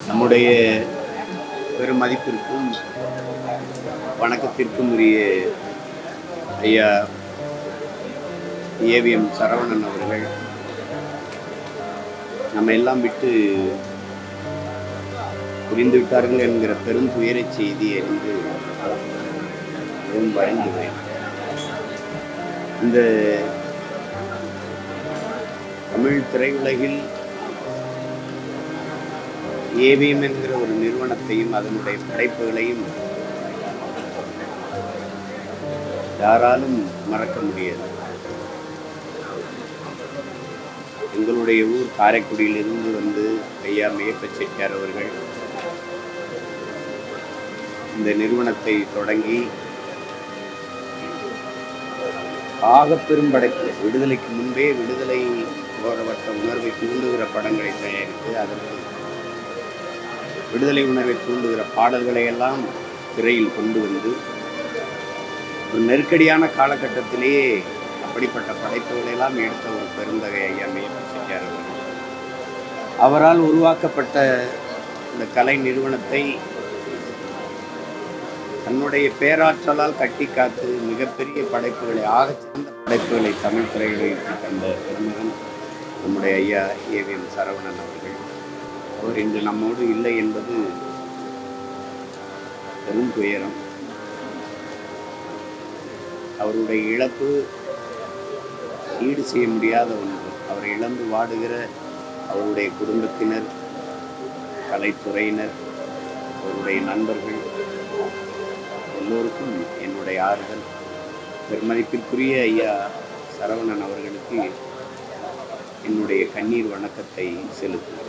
நம்முடைய பெரும் மதிப்பிற்கும் வணக்கத்திற்கும் உரிய ஐயா ஏவிஎம் சரவணன் அவர்கள் நம்ம எல்லாம் விட்டு புரிந்து விட்டார்கள் என்கிற பெரும் துயர செய்தி அறிந்து பயந்துவேன். இந்த தமிழ் திரையுலகில் ஏவிஎம் என்கிற ஒரு நிறுவனத்தையும் அதனுடைய படைப்புகளையும் யாராலும் மறக்க முடியாது. எங்களுடைய ஊர் காரைக்குடியிலிருந்து வந்து ஐயா மேப்ப செட்டியார் அவர்கள் இந்த நிறுவனத்தை தொடங்கி ஆகப்பெரும் படைப்பு விடுதலைக்கு முன்பே விடுதலை போராட்ட உணர்வை தூண்டுகிற படங்களை தயாரித்து அதற்கு விடுதலை உணர்வை தூண்டுகிற பாடல்களை எல்லாம் திரையில் கொண்டு வந்து ஒரு நெருக்கடியான காலகட்டத்திலேயே அப்படிப்பட்ட படைப்புகளை எல்லாம் எடுத்த ஒரு பெருந்தகை ஐயா மேப்ப செட்டியார் அவர்கள். அவரால் உருவாக்கப்பட்ட இந்த கலை நிறுவனத்தை தன்னுடைய பேராற்றலால் கட்டி காத்து மிகப்பெரிய படைப்புகளை ஆகச்சிறந்த படைப்புகளை தமிழ் திரையுலகிற்கு தந்த பெருமகன் நம்முடைய ஐயா ஏவிஎம் சரவணன் அவர்கள். அவர் இன்று நம்மோடு இல்லை என்பது பெரும் துயரம். அவருடைய இழப்பு ஈடு செய்ய முடியாத ஒன்று. அவரை இழந்து வாடுகிற அவருடைய குடும்பத்தினர், கலைத்துறையினர், அவருடைய நண்பர்கள் எல்லோருக்கும் என்னுடைய ஆறுதல். பெருமதிப்பிற்குரிய ஐயா சரவணன் அவர்களுக்கு என்னுடைய கண்ணீர் வணக்கத்தை செலுத்துகிறேன்.